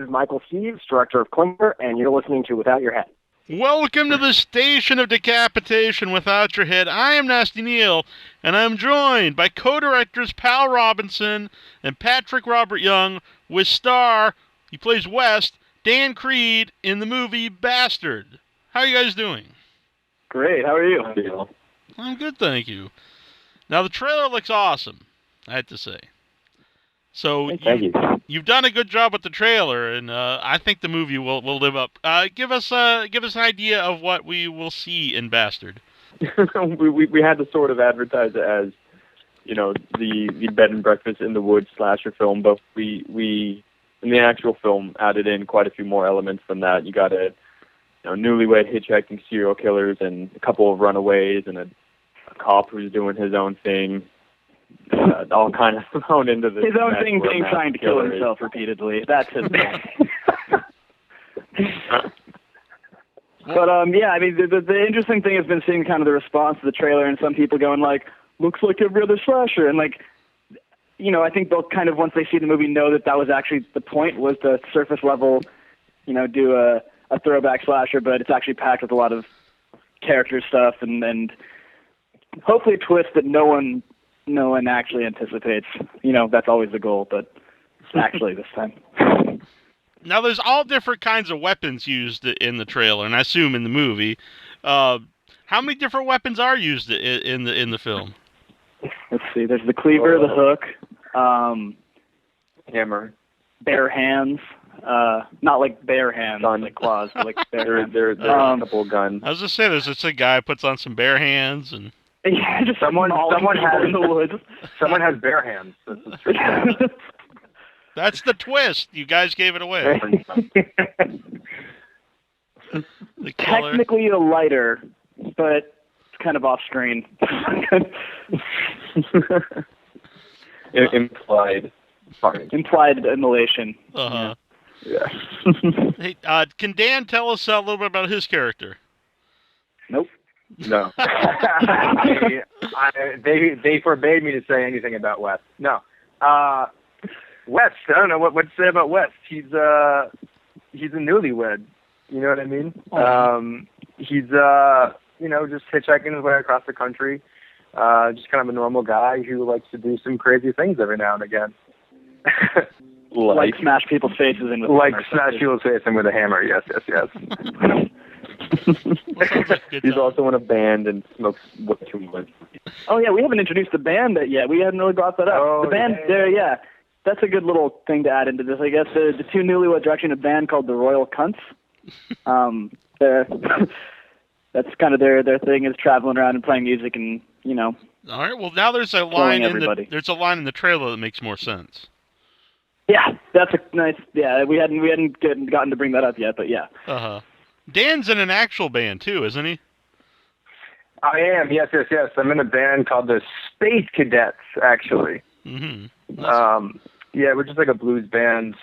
is Michael Steves, director of Klinger, and you're listening to Without Your Head. Welcome to the station of decapitation Without Your Head. I am Nasty Neal, and I'm joined by co-directors Powell Robinson and Patrick Robert Young, with star, he plays West, Dan Creed, in the movie Bastard. How are you guys doing? Great, how are you? I'm good, thank you. Now, the trailer looks awesome, I have to say. So you've done a good job with the trailer, and I think the movie will live up. Give us an idea of what we will see in Bastard. we had to sort of advertise it as, the bed and breakfast in the woods slasher film, but we in the actual film added in quite a few more elements than that. You got a newlywed hitchhiking serial killers and a couple of runaways and a cop who's doing his own thing. All kind of thrown into this. His own thing being trying to kill himself repeatedly. That's his thing. But the interesting thing has been seeing kind of the response to the trailer, and some people going like, "Looks like every other slasher," and I think they'll kind of, once they see the movie, know that was actually the point, was to surface level, do a throwback slasher, but it's actually packed with a lot of character stuff and hopefully a twist that no one actually anticipates. That's always the goal, but actually this time. Now, there's all different kinds of weapons used in the trailer, and I assume in the movie. How many different weapons are used in the film? Let's see. There's the cleaver, the hook, hammer, bare hands. Not like bare hands, like claws, but like bare hands. There's a couple of guns. I was just saying, there's just a guy who puts on some bare hands and. Yeah, just someone has in the woods. Someone has bare hands. That's the twist. You guys gave it away. Technically a lighter, but it's kind of off screen. Implied. Implied immolation. Uh-huh. Yeah. Hey, can Dan tell us a little bit about his character? Nope. No. They forbade me to say anything about West. No. West, I don't know what to say about West. He's a newlywed. You know what I mean? He's just hitchhiking his way across the country. Just kind of a normal guy who likes to do some crazy things every now and again. like smash people's faces in with a hammer. Yes. He's also in a band and smokes way too much. Oh yeah, we haven't introduced the band yet. We hadn't really brought that up. The band, yeah. That's a good little thing to add into this, I guess. The two newlyweds are actually in a band called the Royal Cunts. That's kind of their thing, is traveling around and playing music and All right. Well, now there's a line in the trailer that makes more sense. Yeah, that's a nice. Yeah, we hadn't gotten to bring that up yet, but yeah. Dan's in an actual band too, isn't he? I am. Yes. I'm in a band called the Space Cadets, actually. Mm-hmm. Yeah, we're just like a blues band,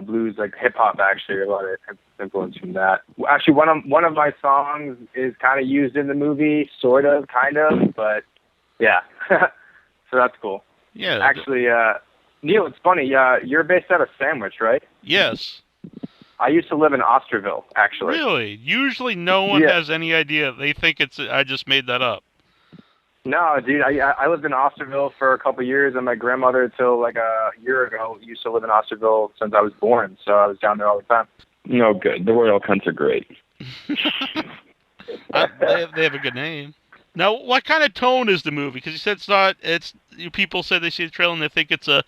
blues, like hip hop, actually, a lot of influence from that. Actually, one of my songs is kind of used in the movie, sort of, kind of, but yeah. So that's cool. Yeah. Actually, Neil, it's funny. You're based out of Sandwich, right? Yes. I used to live in Osterville, actually. Really? Usually no one has any idea. They think I just made that up. No, dude, I lived in Osterville for a couple of years, and my grandmother, till like a year ago, used to live in Osterville since I was born, so I was down there all the time. No good. The Royal Cunts are great. They have a good name. Now, what kind of tone is the movie? Because you said people said they see the trailer and they think it's a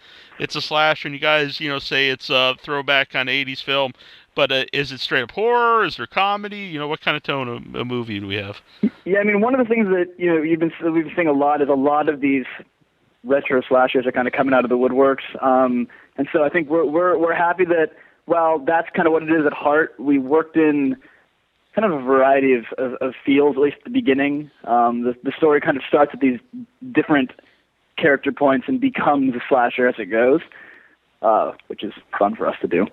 slasher, and you guys, say it's a throwback kind of 80s film. But is it straight up horror? Is there comedy? What kind of tone of a movie do we have? Yeah, I mean, one of the things that we've been seeing a lot is a lot of these retro slashers are kind of coming out of the woodworks, and so I think we're happy that while that's kind of what it is at heart, we worked in kind of a variety of feels, at least at the beginning. The story kind of starts at these different character points and becomes a slasher as it goes, which is fun for us to do.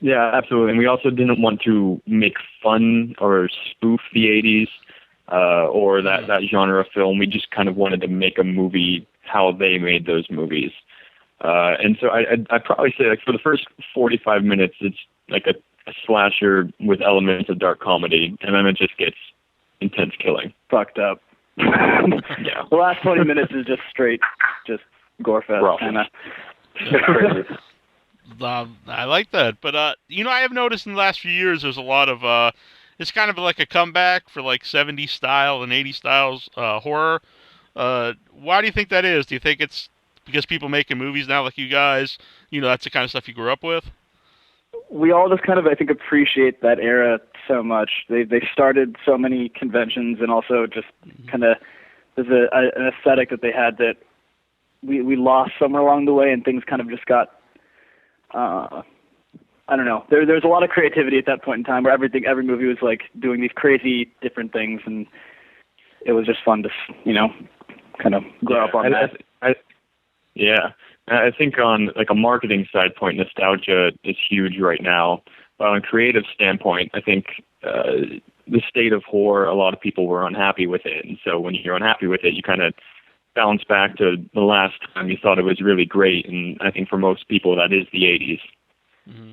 Yeah, absolutely. And we also didn't want to make fun or spoof the 80s or that genre of film. We just kind of wanted to make a movie how they made those movies. And so I'd probably say, like, for the first 45 minutes, it's like a slasher with elements of dark comedy, and then it just gets intense killing. Fucked up. Yeah. The last 20 minutes is just straight, just gore fest. I like that, but I have noticed in the last few years there's a lot of it's kind of like a comeback for like 70s style and 80s styles horror. Why do you think that is? Do you think it's because people making movies now like you guys, that's the kind of stuff you grew up with? We all just kind of, I think, appreciate that era so much. They started so many conventions, and also just kind of there's an aesthetic that they had that we lost somewhere along the way, and things kind of just got I don't know. There's a lot of creativity at that point in time where every movie was like doing these crazy different things, and it was just fun to kind of grow up on that. I think on like a marketing side point, nostalgia is huge right now. But on a creative standpoint, I think the state of horror, a lot of people were unhappy with it. And so when you're unhappy with it, you kind of bounce back to the last time you thought it was really great. And I think for most people, that is the 80s. Mm-hmm.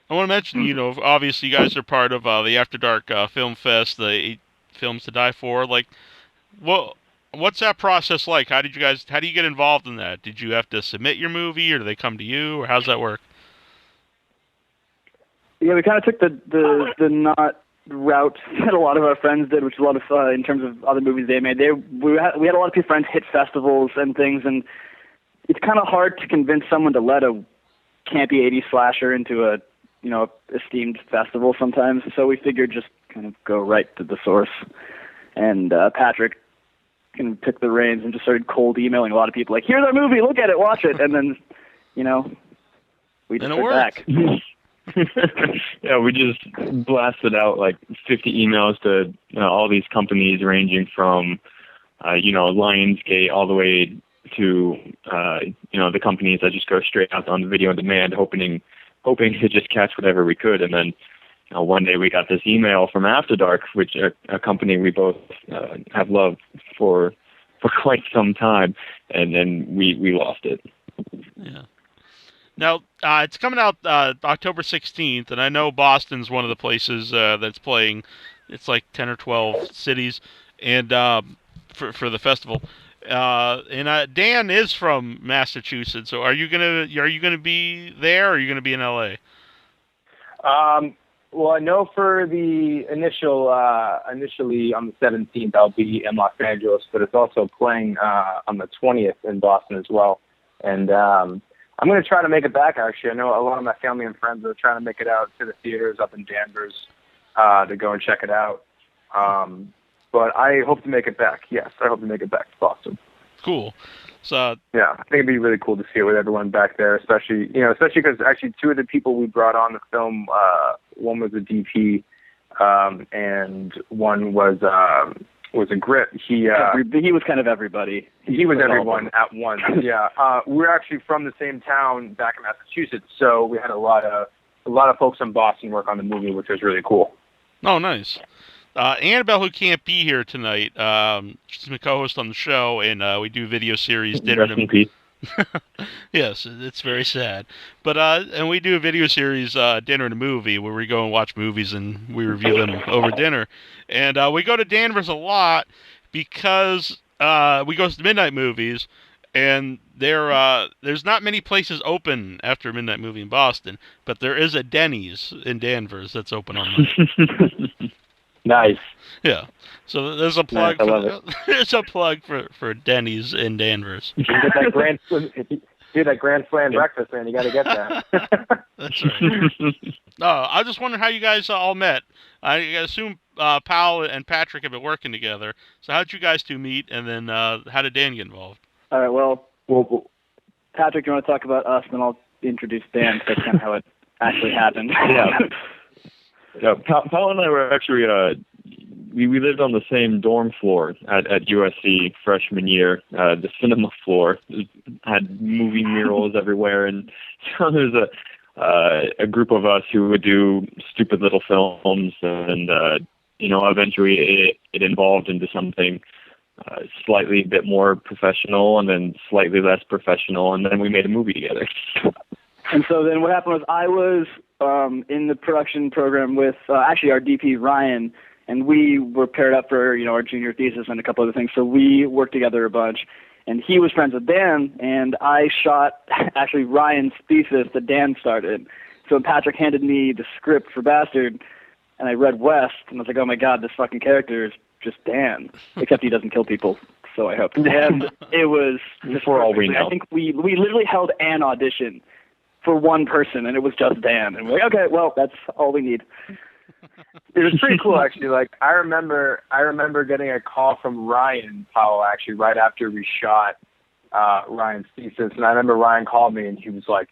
I want to mention, obviously you guys are part of the After Dark Film Fest, the 8 Films to Die For. Like, what's that process like? How do you get involved in that? Did you have to submit your movie, or do they come to you, or how's that work? Yeah, we kind of took the not route that a lot of our friends did, which is a lot of in terms of other movies they made. We had a lot of friends hit festivals and things, and it's kind of hard to convince someone to let a campy 80s slasher into a esteemed festival sometimes. So we figured just kind of go right to the source. And Patrick kind of took the reins and just started cold emailing a lot of people, like, here's our movie, look at it, watch it. And then, we just went back. Yeah, we just blasted out like 50 emails to all these companies ranging from, Lionsgate all the way to, the companies that just go straight out on video on demand, hoping to just catch whatever we could. And then one day we got this email from After Dark, which a company we both have loved for quite some time, and then we lost it. Yeah. Now, it's coming out October 16th, and I know Boston's one of the places that's playing. It's like 10 or 12 cities, and for the festival. And Dan is from Massachusetts, so are you gonna be there, or are you gonna be in LA? Well, I know for the initially on the 17th, I'll be in Los Angeles, but it's also playing on the 20th in Boston as well. And I'm going to try to make it back, actually. I know a lot of my family and friends are trying to make it out to the theaters up in Danvers to go and check it out. But I hope to make it back. Yes, I hope to make it back to Boston. Cool. So yeah, I think it'd be really cool to see it with everyone back there, especially because actually two of the people we brought on the film, one was a DP, and one was a grip. He was kind of everybody. He was everyone at once. Yeah, we're actually from the same town back in Massachusetts, so we had a lot of folks in Boston work on the movie, which was really cool. Oh, nice. Annabelle, who can't be here tonight, she's my co-host on the show, and we do video series Dinner Rest in peace. Yes, it's very sad. But and we do a video series Dinner and a Movie, where we go and watch movies and we review them over dinner. And we go to Danvers a lot because we go to midnight movies, and there's not many places open after a midnight movie in Boston, but there is a Denny's in Danvers that's open all night. Nice. Yeah. So there's a plug. Nice, I love it. There's a plug for Denny's in Danvers. You get that grand slam breakfast, man. You got to get that. That's right. I just wonder how you guys all met. I assume Powell and Patrick have been working together. So how did you guys two meet, and then how did Dan get involved? All right. Well, Patrick, do you want to talk about us, and then I'll introduce Dan. That's kind of how it actually happened. Yeah. Yeah, Powell and I were actually we lived on the same dorm floor at USC freshman year. The cinema floor had movie murals everywhere, and so there's a group of us who would do stupid little films, and eventually it evolved into something slightly bit more professional, and then slightly less professional, and then we made a movie together. And so then what happened was I was in the production program with actually our DP Ryan, and we were paired up for our junior thesis and a couple other things. So we worked together a bunch, and he was friends with Dan, and I shot actually Ryan's thesis that Dan started. So when Patrick handed me the script for Bastard, and I read West, and I was like, oh my God, this fucking character is just Dan, except he doesn't kill people. So I hope. And it was just for all we know. I think we literally held an audition for one person, and it was just Dan. And we're like, okay, well, that's all we need. It was pretty cool, actually. Like, I remember getting a call from Ryan Powell, actually, right after we shot Ryan's thesis. And I remember Ryan called me, and he was like,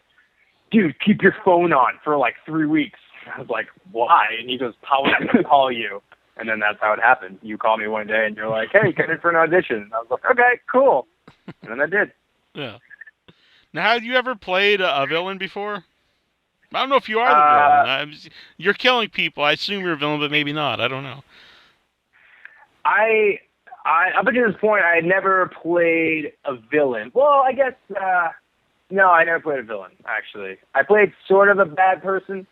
dude, keep your phone on for like 3 weeks. I was like, why? And he goes, Powell's going to call you. And then that's how it happened. You call me one day, and you're like, hey, get in for an audition. And I was like, okay, cool. And then I did. Yeah. Now, have you ever played a villain before? I don't know if you are the villain. You're killing people. I assume you're a villain, but maybe not. I don't know. I up until this point, I had never played a villain. Well, I guess, no, I never played a villain, actually. I played sort of a bad person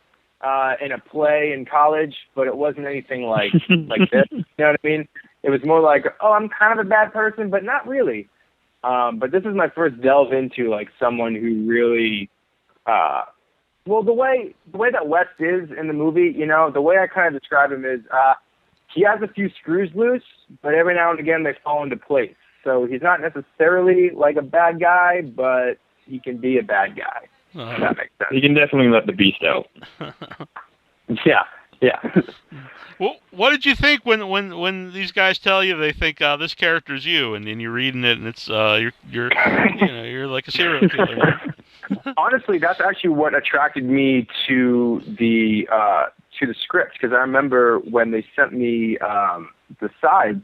in a play in college, but it wasn't anything like this. You know what I mean? It was more like, oh, I'm kind of a bad person, but not really. But this is my first delve into like someone who really, well, the way that West is in the movie, the way I kind of describe him is, he has a few screws loose, but every now and again they fall into place. So he's not necessarily like a bad guy, but he can be a bad guy. If that makes sense. You can definitely let the beast out. Yeah. Well, what did you think when these guys tell you they think this character's you, and then you're reading it and it's you're like a serial killer? Honestly, that's actually what attracted me to the script, because I remember when they sent me the sides.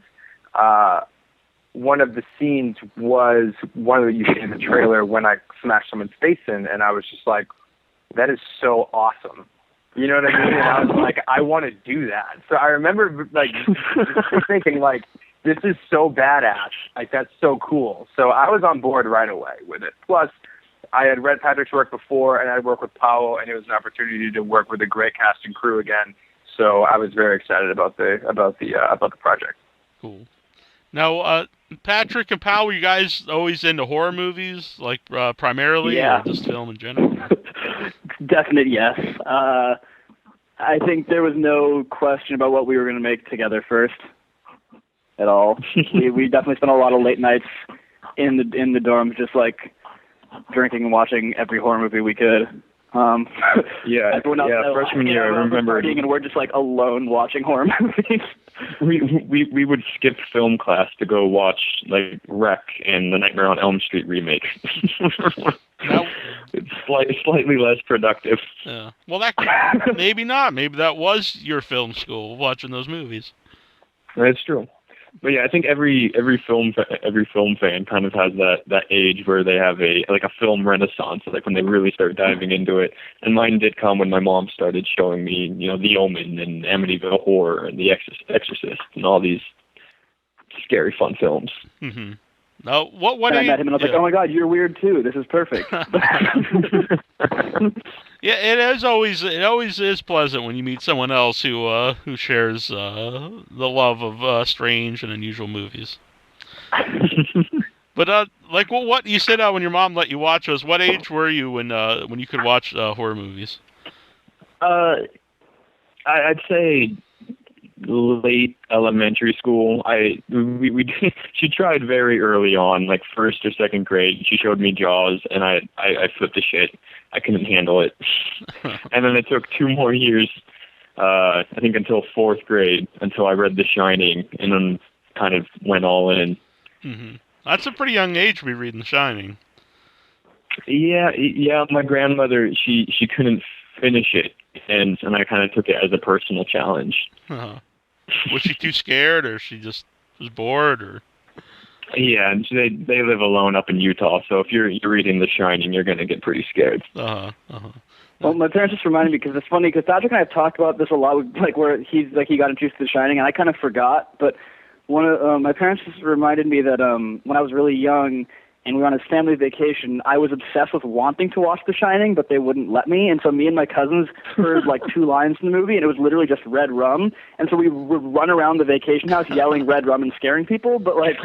One of the scenes was one of the you see in the trailer when I smashed someone's face in, and I was just like, that is so awesome. You know what I mean? And I was like, I want to do that. So I remember like thinking like, this is so badass. Like, that's so cool. So I was on board right away with it. Plus, I had read Patrick's work before, and I'd worked with Powell, and it was an opportunity to work with a great cast and crew again. So I was very excited about the project. Cool. Now, Patrick and Powell, were you guys always into horror movies, like primarily, or just film in general? Definite yes. I think there was no question about what we were going to make together first at all. we definitely spent a lot of late nights in the dorms, just like drinking and watching every horror movie we could. Everyone else, freshman year, I remember, and we're just like alone watching horror movies. We would skip film class to go watch like Wreck and the Nightmare on Elm Street remake. It's slightly less productive. Yeah. Well, maybe not. Maybe that was your film school, watching those movies. That's true. But yeah, I think every film fan kind of has that age where they have a film renaissance, like when they really start diving into it. And mine did come when my mom started showing me, The Omen and Amityville Horror and The Exorcist and all these scary fun films. Mm-hmm. Now, what I met him and I was like, oh my God, you're weird too. This is perfect. Yeah, it always is pleasant when you meet someone else who shares the love of strange and unusual movies. But what you said when your mom let you watch those, what age were you when you could watch horror movies? I'd say late elementary school. She tried very early on, like first or second grade. She showed me Jaws, and I flipped the shit. I couldn't handle it. And then it took 2 more years, I think until 4th grade, until I read The Shining, and then kind of went all in. Mm-hmm. That's a pretty young age to be reading The Shining. Yeah. My grandmother, she couldn't finish it, and I kind of took it as a personal challenge. Uh-huh. Was she too scared, or she just was bored, or? Yeah, and they live alone up in Utah, so if you're reading The Shining, you're going to get pretty scared. Well, my parents just reminded me, because it's funny, because Patrick and I have talked about this a lot, like where he got introduced to The Shining, and I kind of forgot, but my parents just reminded me that when I was really young and we were on a family vacation, I was obsessed with wanting to watch The Shining, but they wouldn't let me. And so me and my cousins heard like 2 lines from the movie, and it was literally just red rum. And so we would run around the vacation house yelling red rum and scaring people. But like,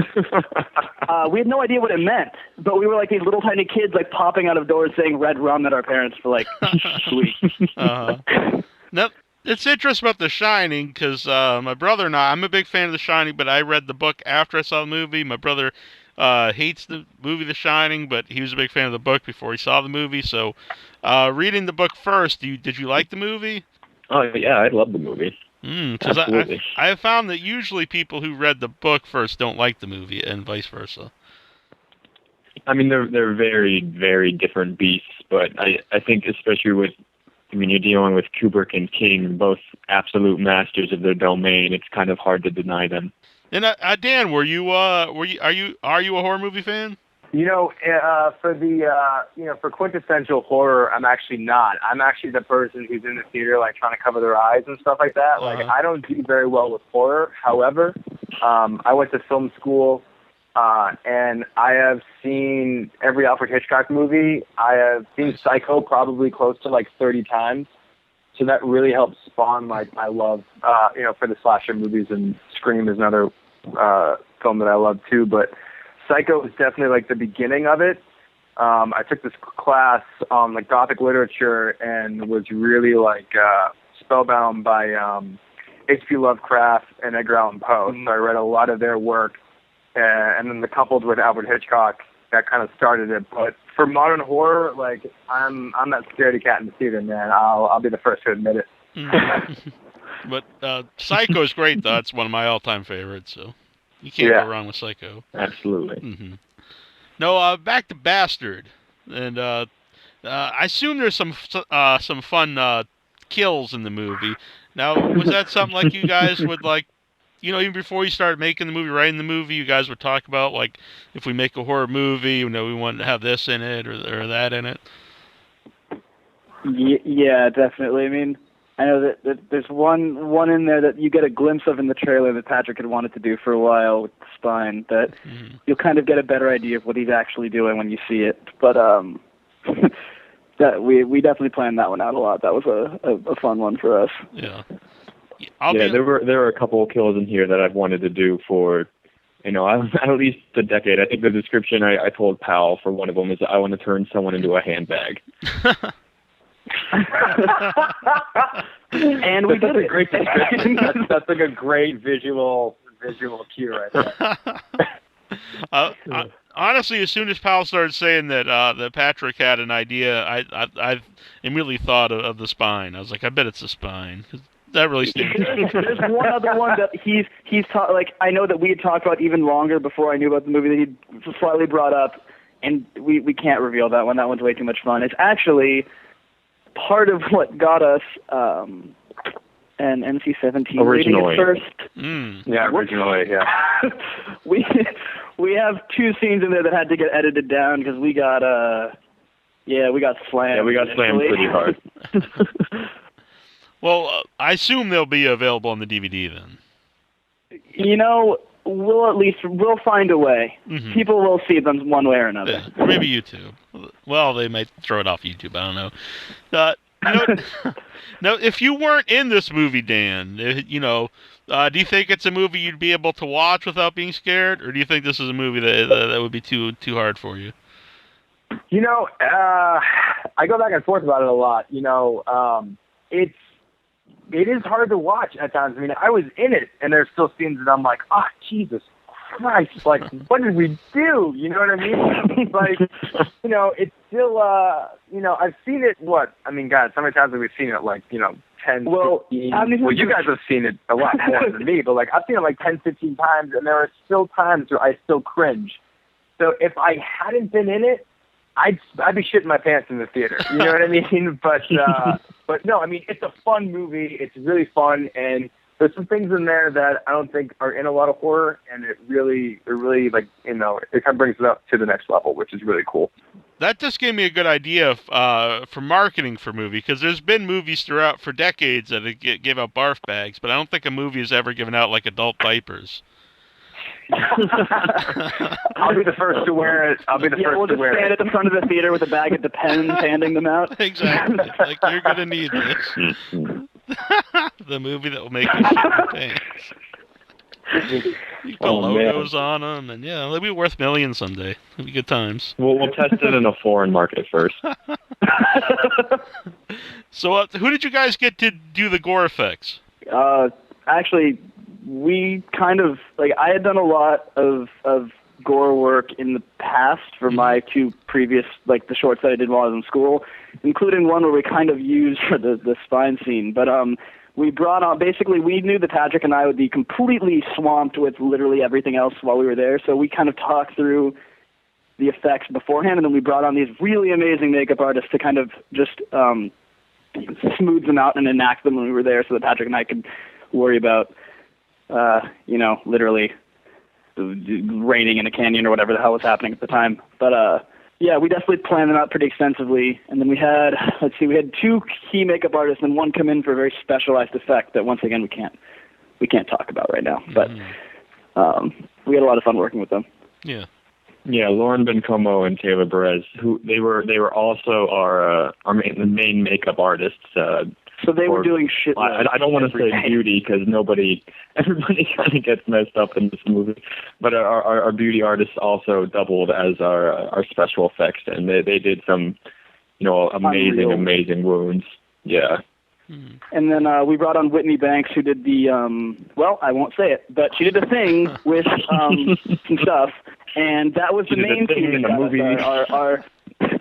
we had no idea what it meant. But we were like these little tiny kids like popping out of doors saying red rum at our parents for like weeks. Nope. It's interesting about The Shining because my brother and I'm a big fan of The Shining, but I read the book after I saw the movie. My brother hates the movie The Shining, but he was a big fan of the book before he saw the movie. So, reading the book first, did you like the movie? Oh yeah, I love the movie. Because I have found that usually people who read the book first don't like the movie, and vice versa. I mean, they're very, very different beasts, but I think especially with, I mean, you're dealing with Kubrick and King, both absolute masters of their domain. It's kind of hard to deny them. And Dan, are you a horror movie fan? For quintessential horror, I'm actually not. I'm actually the person who's in the theater, like, trying to cover their eyes and stuff like that. Like, I don't do very well with horror. However, I went to film school, and I have seen every Alfred Hitchcock movie. I have seen Psycho probably close to, like, 30 times. So that really helps spawn, like, my love, for the slasher movies, and Scream is another film that I love, too. But Psycho was definitely like the beginning of it. I took this class on like Gothic literature and was really like spellbound by H.P. Lovecraft and Edgar Allan Poe. So I read a lot of their work, and then coupled with Alfred Hitchcock, that kind of started it. But for modern horror, like I'm that scaredy cat in the theater, man. I'll be the first to admit it. But Psycho's great, though. It's one of my all-time favorites, so you can't go wrong with Psycho. Absolutely. Mm-hmm. No, back to Bastard, and I assume there's some fun kills in the movie. Now, was that something like you guys would like? Even before you started making the movie, writing the movie, you guys would talk about like if we make a horror movie, we want to have this in it or that in it. Yeah, definitely. I mean, I know that there's one in there that you get a glimpse of in the trailer that Patrick had wanted to do for a while with the spine, that you'll kind of get a better idea of what he's actually doing when you see it. But that we definitely planned that one out a lot. That was a fun one for us. Yeah. There were a couple of kills in here that I've wanted to do for, at least a decade. I think the description I told Powell for one of them is I want to turn someone into a handbag. And we did a great description. That's like a great visual cue right there. Honestly, as soon as Powell started saying that Patrick had an idea, I immediately thought of the spine. I was like, I bet it's the spine. That really stinks. There's one other one that he's like I know that we had talked about even longer before I knew about the movie that he slightly brought up, and we can't reveal that one. That one's way too much fun. It's actually part of what got us an NC-17 rating at first. Yeah, originally, yeah. we have 2 scenes in there that had to get edited down because we got slammed. Yeah, we got slammed pretty hard. Well, I assume they'll be available on the DVD then. We'll find a way. Mm-hmm. People will see them one way or another. Or maybe YouTube. Well, they might throw it off YouTube. I don't know. Now, if you weren't in this movie, Dan, do you think it's a movie you'd be able to watch without being scared, or do you think this is a movie that would be too hard for you? I go back and forth about it a lot. It is hard to watch at times. I mean, I was in it, and there's still scenes that I'm like, oh, Jesus Christ, like, what did we do? You know what I mean? Like, it's still, I've seen it, God, how many times have we seen it? Like, 10, 15. Well, you guys have seen it a lot more than me, but, like, I've seen it, like, 10, 15 times, and there are still times where I still cringe. So if I hadn't been in it, I'd be shitting my pants in the theater. You know what I mean? But no, I mean, it's a fun movie. It's really fun, and there's some things in there that I don't think are in a lot of horror, and it really like, it kind of brings it up to the next level, which is really cool. That just gave me a good idea for marketing for movie, because there's been movies throughout for decades that give out barf bags, but I don't think a movie has ever given out like adult diapers. I'll be the first to wear it. We'll just stand at the front of the theater with a bag of Depends, handing them out. Exactly. Like, you're gonna need this. The movie that will make you shit your pants. You put logos on them, and yeah, they'll be worth millions someday. It'll be good times. We'll test it in a foreign market first. So, who did you guys get to do the gore effects? Actually, we kind of, like, I had done a lot of gore work in the past for my two previous, like, the shorts that I did while I was in school, including one where we kind of used for the spine scene. But we brought on, basically, we knew that Patrick and I would be completely swamped with literally everything else while we were there, so we kind of talked through the effects beforehand, and then we brought on these really amazing makeup artists to kind of just smooth them out and enact them when we were there so that Patrick and I could worry about, literally raining in a canyon or whatever the hell was happening at the time. But, yeah, we definitely planned them out pretty extensively. And then we had two key makeup artists and one come in for a very specialized effect that, once again, we can't talk about right now. But we had a lot of fun working with them. Yeah. Yeah, Lauren Bencomo and Taylor Perez, who they were also our main makeup artists. So they were doing shit. I don't want to say beauty because everybody kind of gets messed up in this movie. But our beauty artists also doubled as our special effects, and they did some, amazing wounds. Yeah. And then we brought on Whitney Banks, who did the I won't say it, but she did a thing with some stuff, and that was the main thing in the movie.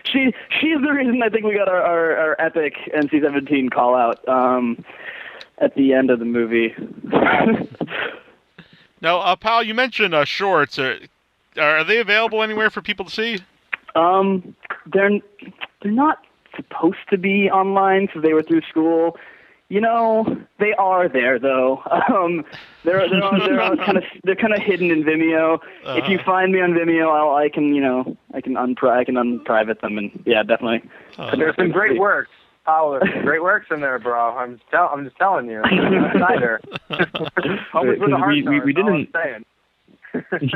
She's the reason I think we got our epic NC-17 call out at the end of the movie. Now, Powell, you mentioned shorts. Are they available anywhere for people to see? They're not supposed to be online, so they were through school. They are there though. They're kind of hidden in Vimeo. If you find me on Vimeo, I can unprivate them, and yeah, definitely. There's some great works. Powell, there's some great works in there, bro. I'm just telling you. Snyder.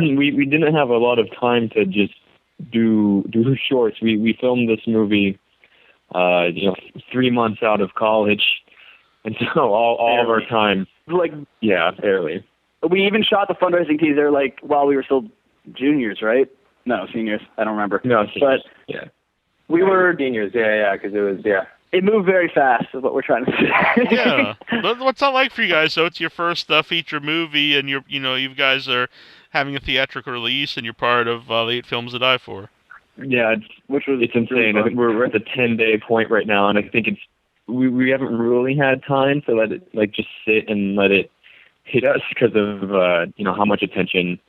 We didn't have a lot of time to just do shorts. We filmed this movie 3 months out of college, and so all of our time, barely. We even shot the fundraising teaser while we were still juniors, right? No, seniors. I don't remember. No, seniors. But yeah, we were seniors. Yeah, because it was It moved very fast, is what we're trying to say. Yeah. What's that like for you guys? So it's your first feature movie, and you guys are having a theatrical release, and you're part of the 8 Films to Die For. Yeah, it's insane. Really, I think we're at the 10-day point right now, and I think we haven't really had time to let it just sit and let it hit us because of how much attention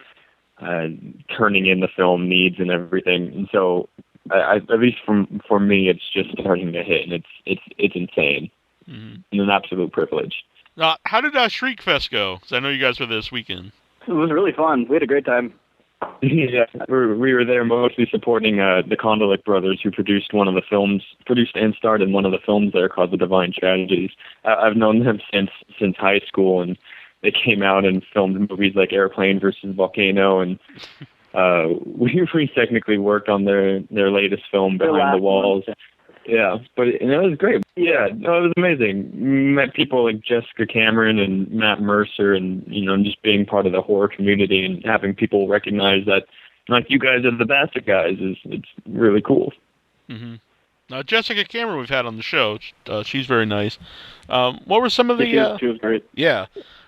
turning in the film needs and everything. And so, at least for me, it's just starting to hit, and it's insane. Mm-hmm. And an absolute privilege. How did Shriek Fest go? Because I know you guys were there this weekend. It was really fun. We had a great time. Yeah, we were there mostly supporting the Kondelik brothers, who produced and starred in one of the films there called The Divine Tragedies. I've known them since high school, and they came out and filmed movies like Airplane versus Volcano, and we technically worked on their latest film, Behind the Walls. Yeah, but it was great. Yeah, no, it was amazing. Met people like Jessica Cameron and Matt Mercer, and just being part of the horror community and having people recognize that, you guys are the bastard guys, it's really cool. Mm-hmm. Now, Jessica Cameron we've had on the show. She's very nice. What were some of the? She was great. Yeah.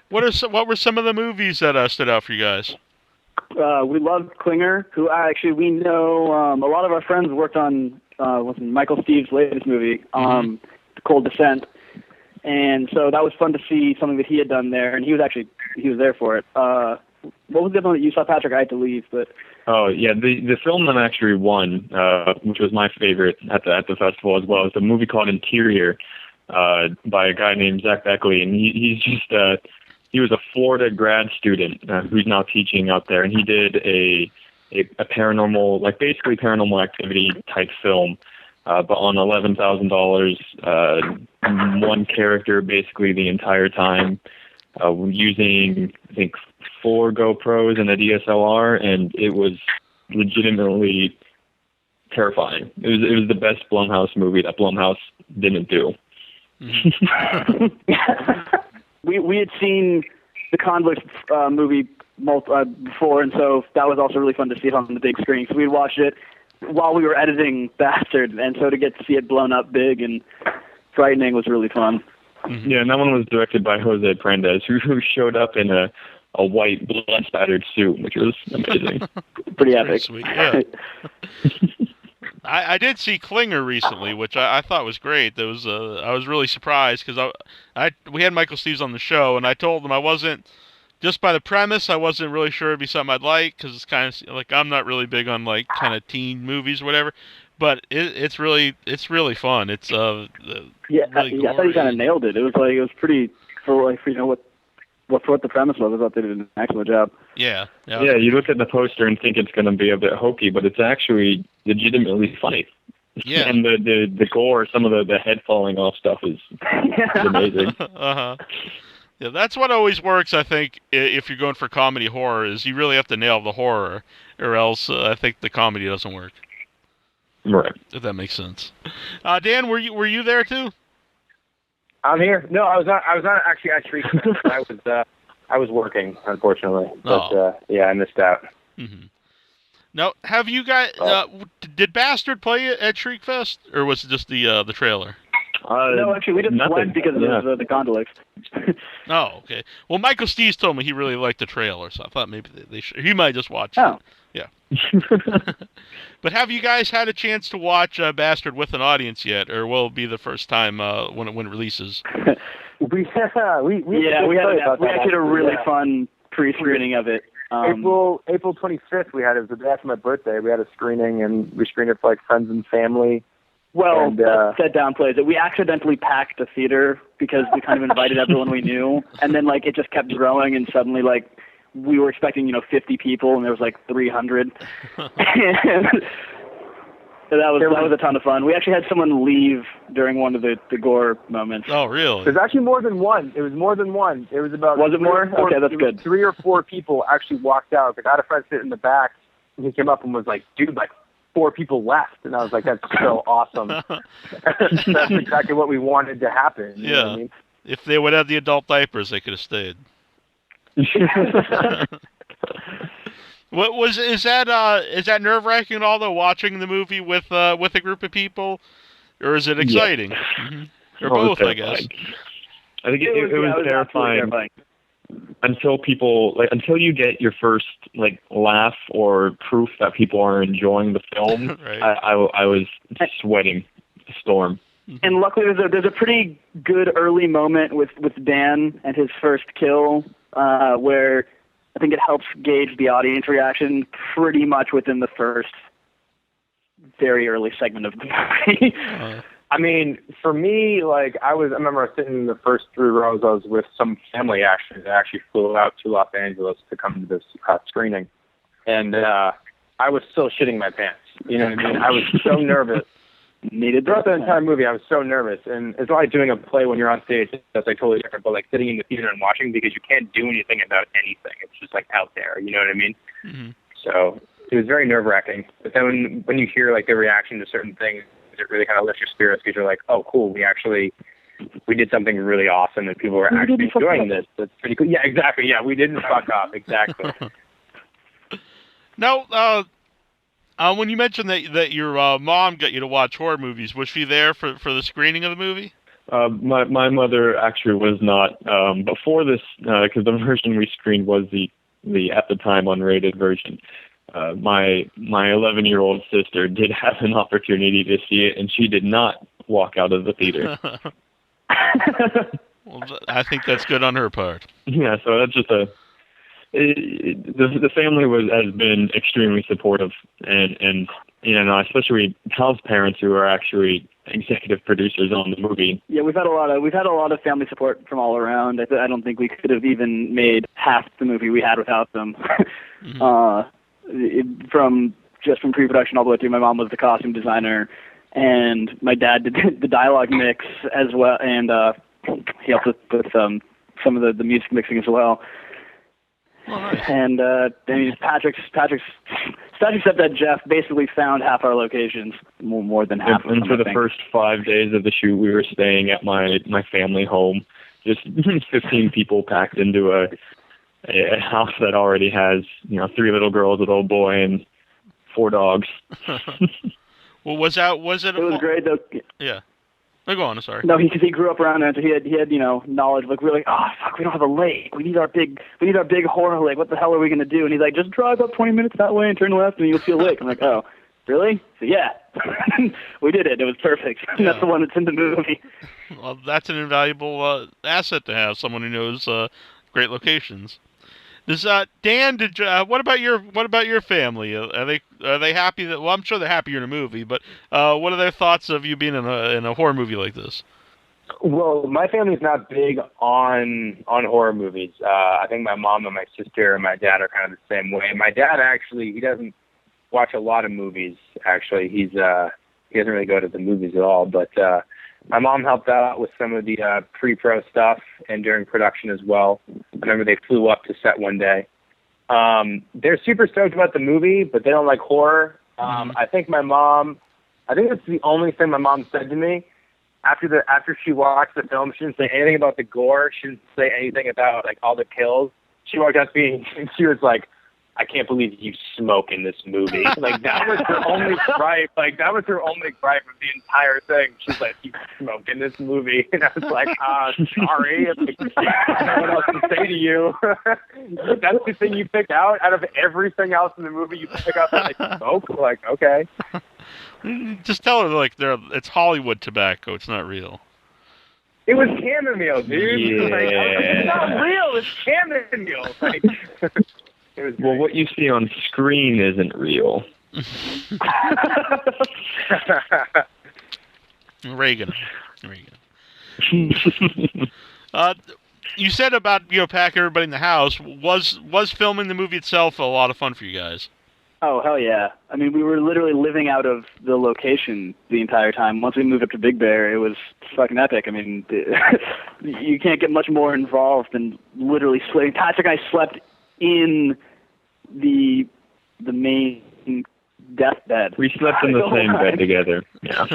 What were some of the movies that stood out for you guys? We loved Klinger, who we know. A lot of our friends worked on Michael Steve's latest movie, The Cold Descent, and so that was fun to see something that he had done there, and he was there for it. What was the other one that you saw, Patrick? I had to leave, but. Oh yeah, the film that actually won, which was my favorite at the festival as well, is a movie called Interior, by a guy named Zach Beckley, and he's just he was a Florida grad student who's now teaching out there, and he did a paranormal, basically paranormal activity type film, but on $11,000, one character basically the entire time, using, I think, 4 GoPros and a DSLR, and it was legitimately terrifying. It was the best Blumhouse movie that Blumhouse didn't do. Mm-hmm. we had seen the Convicts movie before, and so that was also really fun to see it on the big screen. So we watched it while we were editing Bastard, and so to get to see it blown up big and frightening was really fun. Mm-hmm. Yeah, and that one was directed by Jose Prendes, who showed up in a white blood-spattered suit, which was amazing. Pretty epic. Sweet, yeah. I did see Klinger recently, which I thought was great. That was I was really surprised because we had Michael Steves on the show, and I told him I wasn't, just by the premise, I wasn't really sure it'd be something I'd like, because it's kind of like, I'm not really big on like kind of teen movies or whatever. But it's really fun. It's really I thought you kind of nailed it. It was pretty for what the premise was. I thought they did an excellent job. Yeah. Yeah, you look at the poster and think it's going to be a bit hokey, but it's actually legitimately funny. Yeah. And the gore, some of the head falling off stuff is amazing. Uh-huh. Yeah, that's what always works, I think, if you're going for comedy horror, is you really have to nail the horror, or else I think the comedy doesn't work. Right. If that makes sense. Dan, were you there too? I'm here. No, I was not actually at Shriek. I was working, unfortunately. But yeah, I missed out. Mm-hmm. Now, have you guys did Bastard play at Shriek Fest, or was it just the trailer? No, actually, we just went because of the Gondolix. Oh, okay. Well, Michael Steves told me he really liked the trailer, so I thought maybe he might just watch it. Yeah. But have you guys had a chance to watch Bastard with an audience yet, or will it be the first time when it releases? We actually had a really fun pre-screening of it. April 25th, it was the day after my birthday. We had a screening, and we screened it for like friends and family. Well, that downplays it. We accidentally packed the theater because we kind of invited everyone we knew, and then like it just kept growing, and suddenly like we were expecting 50 people, and there was like 300. So that was a ton of fun. We actually had someone leave during one of the gore moments. Oh, really? There's actually more than one. It was more than one. It was about. Was it more? Okay, that's good. 3 or 4 people actually walked out. Like, I had a friend sit in the back, and he came up and was like, "Dude, like 4 people left," and I was like, "That's so awesome." That's exactly what we wanted to happen. You know what I mean? If they would have the adult diapers, they could have stayed. Is that nerve-wracking at all, though, watching the movie with a group of people, or is it exciting? Yeah. Mm-hmm. Or both, I guess. I think it was terrifying until you get your first laugh or proof that people are enjoying the film. Right. I was sweating a storm. And luckily, there's a pretty good early moment with Dan and his first kill, where I think it helps gauge the audience reaction pretty much within the first very early segment of the movie. I mean, for me, I remember I was sitting in the first 3 rows. I was with some family that actually flew out to Los Angeles to come to this screening. And I was still shitting my pants. You know what I mean? I was so nervous. Throughout the entire movie, I was so nervous. And it's like doing a play when you're on stage. That's totally different. But sitting in the theater and watching, because you can't do anything about anything. It's just out there. You know what I mean? Mm-hmm. So it was very nerve-wracking. But then when you hear the reaction to certain things, it really kind of lifts your spirits, because you're like, oh, cool, we did something really awesome, and people were actually enjoying this. That's pretty cool. Yeah, exactly. Yeah, we didn't fuck up. Exactly. Now, when you mentioned that your mom got you to watch horror movies, was she there for the screening of the movie? My mother actually was not. Before this, because the version we screened was the at the time unrated version. My 11-year-old sister did have an opportunity to see it, and she did not walk out of the theater. Well, I think that's good on her part. Yeah, so that's just the family has been extremely supportive, and especially Hal's parents, who are actually executive producers on the movie. Yeah, we've had a lot of family support from all around. I don't think we could have even made half the movie we had without them. Mm-hmm. From pre-production all the way through. My mom was the costume designer, and my dad did the dialogue mix as well, and he helped with some of the music mixing as well. Oh, nice. And Patrick's stepdad Jeff basically found half our locations, more than half. And for the first 5 days of the shoot, we were staying at my family home, just 15 people packed into a house that already has 3 little girls, a little boy, and 4 dogs. Well, was it? It was great though. Yeah. No, go on. I'm sorry. No, because he grew up around there, so he had knowledge. Like, we're like, oh fuck, we don't have a lake. We need our big horror lake. What the hell are we gonna do? And he's like, just drive up 20 minutes that way and turn left, and you'll see a lake. I'm like, oh, really? So yeah, we did it. It was perfect. Yeah. That's the one that's in the movie. Well, that's an invaluable asset to have. Someone who knows great locations. Does Dan? What about your family? Are they happy that? Well, I'm sure they're happy you're in a movie, but what are their thoughts of you being in a horror movie like this? Well, my family's not big on horror movies. I think my mom and my sister and my dad are kind of the same way. My dad actually, he doesn't watch a lot of movies. Actually, he doesn't really go to the movies at all. But my mom helped out with some of the pre-pro stuff and during production as well. I remember they flew up to set one day. They're super stoked about the movie, but they don't like horror. I think that's the only thing my mom said to me. After she watched the film, she didn't say anything about the gore. She didn't say anything about like all the kills. She walked up to me and she was like, I can't believe you smoke in this movie. Like, that was her only gripe. Like, that was her only gripe of the entire thing. She's like, you smoke in this movie. And I was like, sorry. Like, I don't know what else to say to you. That's the thing you pick out of everything else in the movie. You pick out that I smoke? Like, okay. Just tell her, like, it's Hollywood tobacco. It's not real. It was chamomile, dude. Yeah. Like, it's not real. It's chamomile. Like, well, what you see on screen isn't real. Reagan. You said about packing everybody in the house. Was filming the movie itself a lot of fun for you guys? Oh, hell yeah. I mean, we were literally living out of the location the entire time. Once we moved up to Big Bear, it was fucking epic. I mean, you can't get much more involved than literally sleeping. Patrick and I slept in the main deathbed. We slept in the same bed together. Yeah.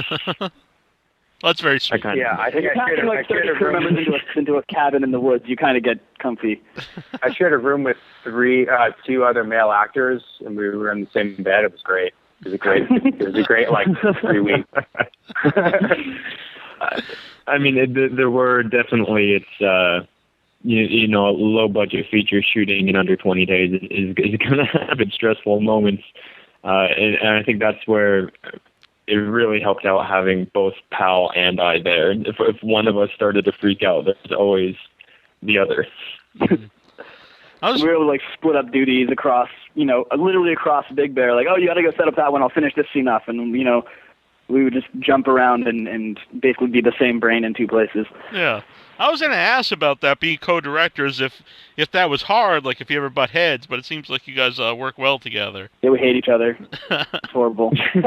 That's very sweet. I think I shared like 30 crew members into a cabin in the woods. You kind of get comfy. I shared a room with two other male actors, and we were in the same bed. It was great. It was a great like 3 weeks. I mean, there were definitely low budget feature shooting in under 20 days is going to have its stressful moments, and I think that's where it really helped out having both Powell and I there. If one of us started to freak out, there's always the other. We were able to like split up duties across, literally across Big Bear. Like, oh, you got to go set up that one. I'll finish this scene off, and we would just jump around and basically be the same brain in 2 places. Yeah. I was going to ask about that, being co-directors, if that was hard, like if you ever butt heads, but it seems like you guys work well together. Yeah, we hate each other. It's horrible. It's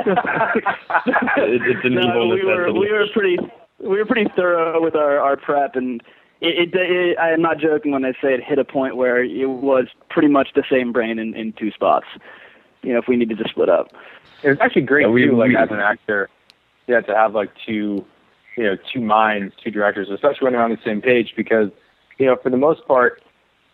an evil necessity. We were pretty thorough with our prep, and I am not joking when I say it hit a point where it was pretty much the same brain in 2 spots. If we needed to split up. It was actually great too, like as an actor, to have like two minds, 2 directors, especially when they're on the same page, because, for the most part,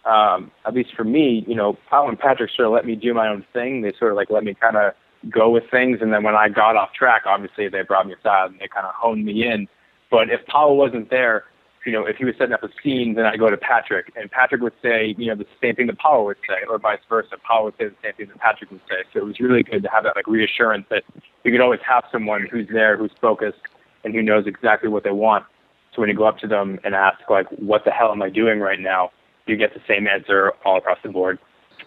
at least for me, Powell and Patrick sort of let me do my own thing. They sort of like let me kind of go with things. And then when I got off track, obviously they brought me aside and they kind of honed me in. But if Powell wasn't there, if he was setting up a scene, then I'd go to Patrick, and Patrick would say, the same thing that Powell would say, or vice versa. Powell would say the same thing that Patrick would say. So it was really good to have that like reassurance that you could always have someone who's there, who's focused, and who knows exactly what they want. So when you go up to them and ask, like, what the hell am I doing right now, you get the same answer all across the board.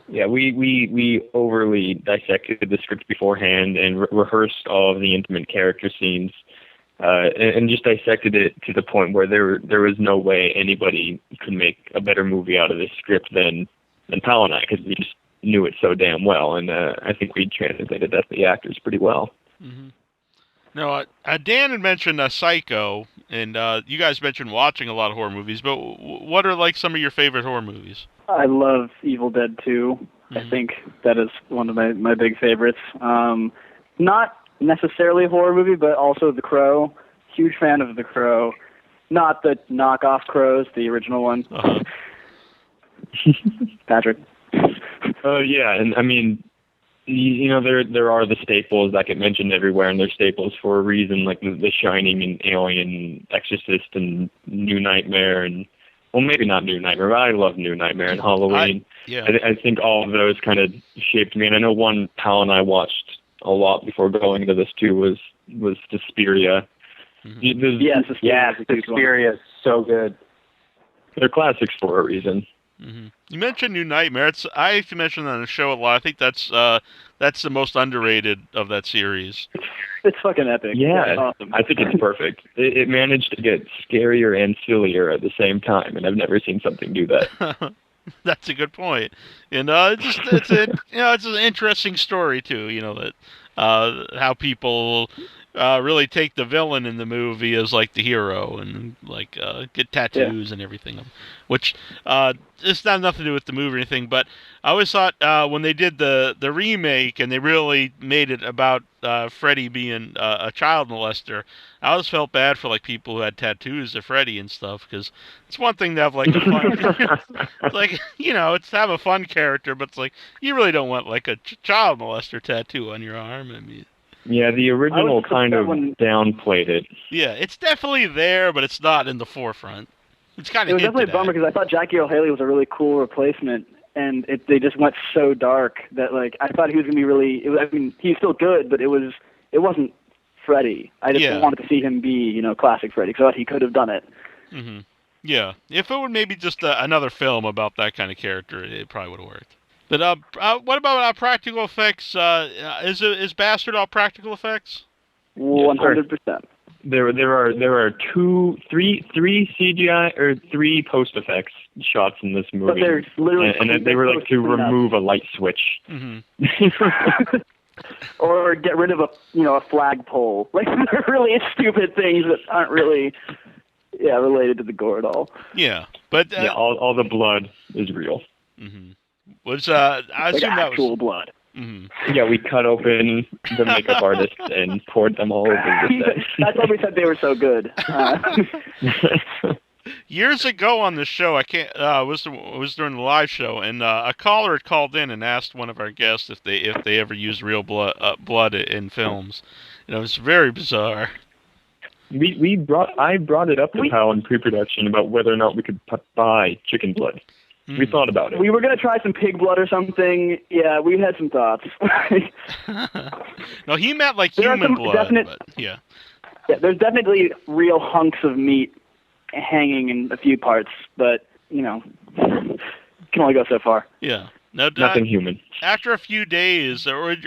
Yeah, we overly dissected the script beforehand and rehearsed all of the intimate character scenes, and just dissected it to the point where there was no way anybody could make a better movie out of this script than Powell and I, because we just knew it so damn well, and I think we translated that to the actors pretty well. Mm-hmm. No, Dan had mentioned Psycho, and you guys mentioned watching a lot of horror movies, but what are like some of your favorite horror movies? I love Evil Dead 2. I Mhm. think that is one of my big favorites. Not necessarily a horror movie, but also The Crow. Huge fan of The Crow. Not the knockoff Crows, the original one. Uh-huh. Patrick. Yeah, and I mean, there are the staples that get mentioned everywhere, and they're staples for a reason, like The Shining and Alien, Exorcist, and New Nightmare, and well, maybe not New Nightmare, but I love New Nightmare and Halloween. I think all of those kind of shaped me, and I know one Pal and I watched a lot before going into this too was Suspiria. Mm-hmm. Yeah, Suspiria is so good. They're classics for a reason. Mm-hmm. You mentioned New Nightmare. I used to mention that on the show a lot. I think that's the most underrated of that series. It's fucking epic. Yeah, it's awesome. I think it's perfect. It managed to get scarier and sillier at the same time, and I've never seen something do that. That's a good point. And it's an interesting story too. That how people really take the villain in the movie as like the hero and like get tattoos and everything, which it's not nothing to do with the movie or anything. But I always thought when they did the remake and they really made it about Freddy being a child molester, I always felt bad for like people who had tattoos of Freddy and stuff, because it's one thing to have like a fun, it's like it's to have a fun character, but it's like you really don't want like a child molester tattoo on your arm. I mean. Yeah, the original kind of downplayed it. Yeah, it's definitely there, but it's not in the forefront. It's kind of. It was definitely a bummer because I thought Jackie Earle Haley was a really cool replacement, and they just went so dark that like I thought he was gonna be really. I mean, he's still good, but it wasn't Freddy. I just wanted to see him be classic Freddy because I thought he could have done it. Mm-hmm. Yeah, if it were maybe just another film about that kind of character, it probably would have worked. But what about practical effects? Is Bastard all practical effects? 100%. There are three CGI or three post effects shots in this movie, but they're literally and they were like to remove a light switch, or get rid of a flagpole. Like they're really stupid things that aren't really related to the gore at all. Yeah, but all the blood is real. Mm-hmm. Was I assume that was actual blood. Mm-hmm. Yeah, we cut open the makeup artists and poured them all over the set. That's why we said they were so good. Years ago on the show, I can't. Was during the live show, and a caller had called in and asked one of our guests if they ever used real blood in films. It was very bizarre. I brought it up to Powell in pre-production about whether or not we could buy chicken blood. We thought about it. We were going to try some pig blood or something. Yeah, we had some thoughts. No, he meant like human blood. But, yeah, there's definitely real hunks of meat hanging in a few parts, but, can only go so far. Yeah. Nothing human. After a few days, or if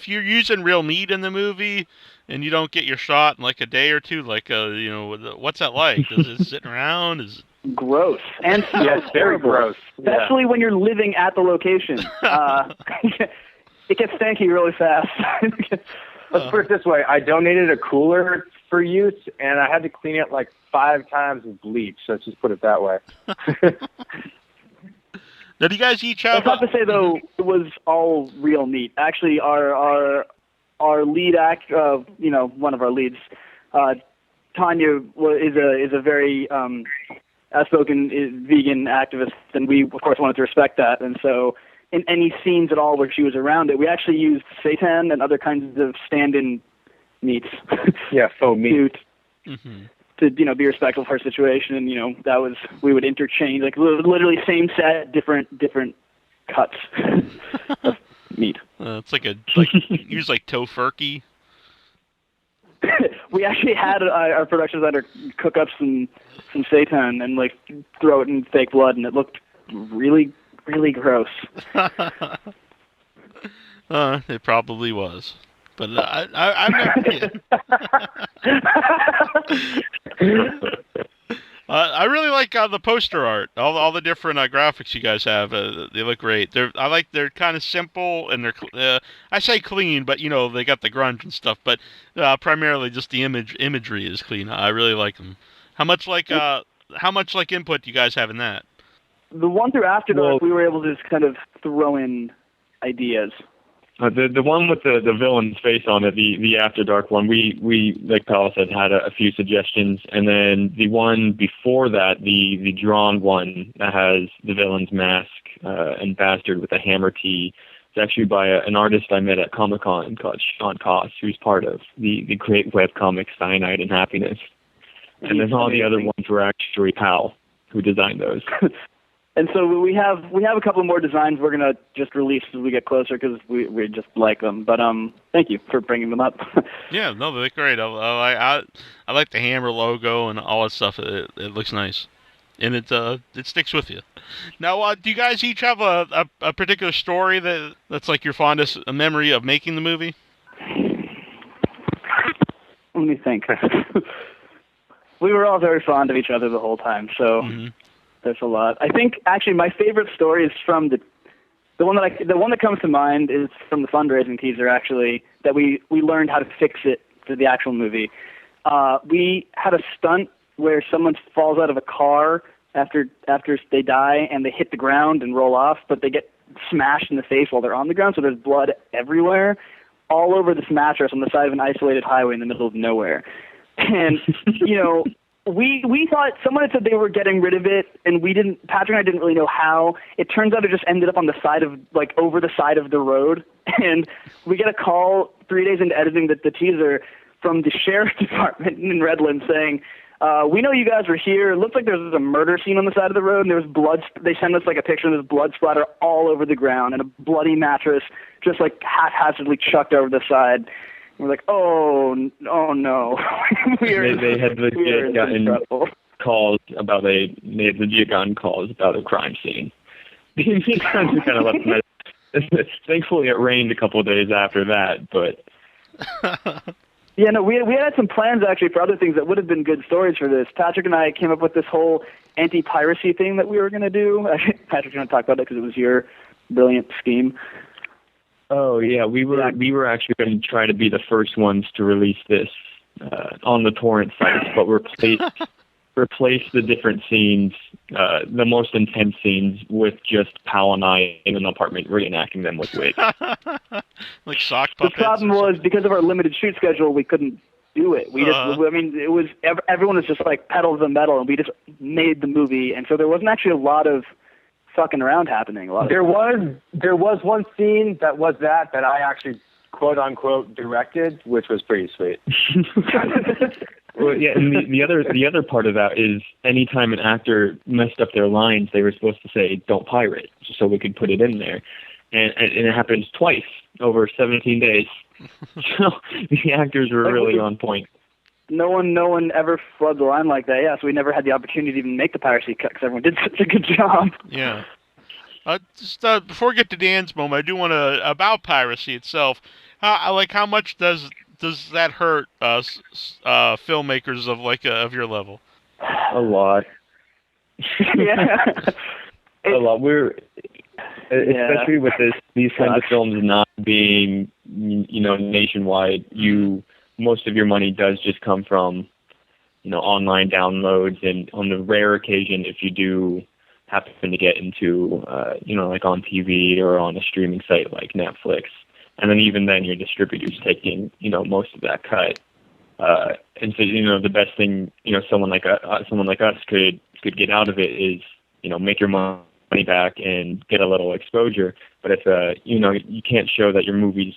you're using real meat in the movie and you don't get your shot in like a day or two, like what's that like? Is it sitting around? Is gross and yes, very gross, especially when you're living at the location. It gets stanky really fast. Let's put it this way: I donated a cooler for use, and I had to clean it like 5 times with bleach. Let's just put it that way. Now, do you guys each have? That's not to say though it was all real meat. Actually, our lead one of our leads, Tanya is a very outspoken vegan activist, and we of course wanted to respect that. And so, in any scenes at all where she was around it, we actually used seitan and other kinds of stand-in meats. Yeah, faux meat. To be respectful of her situation, and we would interchange like literally same set, different cuts of meat. It's like use like tofurkey. We actually had our production designer cook up some seitan and like throw it in fake blood, and it looked really, really gross. It probably was, but I'm not. I really like the poster art. All the different graphics you guys have. They look great. They're kind of simple and they're I say clean, but they got the grunge and stuff. But primarily just the imagery is clean. I really like them. How much input do you guys have in that? The one through After Dark, we were able to just kind of throw in ideas. The one with the villain's face on it, the After Dark one, we like Powell said, had a few suggestions, and then the one before that, the drawn one that has the villain's mask and bastard with a hammer T, it's actually by an artist I met at Comic-Con called Sean Koss, who's part of the great webcomic Cyanide and Happiness. And then all the other ones were actually Powell, who designed those. And so we have a couple more designs we're gonna just release as we get closer because we just like them. But thank you for bringing them up. Yeah, no, they look great. I like the hammer logo and all that stuff. It looks nice, and it sticks with you. Now, do you guys each have a particular story that's like your fondest memory of making the movie? Let me think. We were all very fond of each other the whole time, so there's a lot. I think actually my favorite story is from the one that comes to mind is from the fundraising teaser. Actually, that we learned how to fix it for the actual movie. We had a stunt where someone falls out of a car after they die and they hit the ground and roll off, but they get smashed in the face while they're on the ground, so there's blood everywhere, all over this mattress on the side of an isolated highway in the middle of nowhere. And, we thought someone had said they were getting rid of it, and Patrick and I didn't really know how. It turns out it just ended up on the side of, over the side of the road. And we get a call 3 days into editing the teaser from the sheriff's department in Redlands saying, we know you guys were here. It looks like there's a murder scene on the side of the road, and there was blood. They sent us a picture of this blood splatter all over the ground and a bloody mattress just haphazardly chucked over the side. We're like, oh no. They had legit gotten calls about a crime scene. Kind of left. Thankfully, it rained a couple of days after that, but. Yeah, no, we had some plans actually for other things that would have been good stories for this. Patrick and I came up with this whole anti-piracy thing that we were going to do. Patrick's going to talk about it because it was your brilliant scheme. Oh yeah, we were actually going to try to be the first ones to release this on the torrent sites, but replace the different scenes, the most intense scenes, with just Powell and I in an apartment reenacting them with wigs. Like sock puppets. The problem was because of our limited shoot schedule, we couldn't do it. It was everyone was just pedal to the metal, and we just made the movie, and so there wasn't actually a lot of fucking around happening. There was one scene that I actually quote unquote directed, which was pretty sweet. Well, yeah, and the other part of that is anytime an actor messed up their lines, they were supposed to say "Don't pirate," so we could put it in there, and it happens twice over 17 days. So the actors were really on point. No one ever flubbed the line like that. Yeah, so we never had the opportunity to even make the piracy cut because everyone did such a good job. Yeah. Just before we get to Dan's moment, I do want to about piracy itself. How much does that hurt filmmakers of your level? A lot. Yeah. A lot. Especially with these kinds of films not being nationwide. Most of your money does just come from, online downloads, and on the rare occasion, if you do happen to get into, on TV or on a streaming site like Netflix, and then even then your distributor's taking, most of that cut. And so, the best thing, someone like us could get out of it is, make your money back and get a little exposure. But if, you can't show that your movie's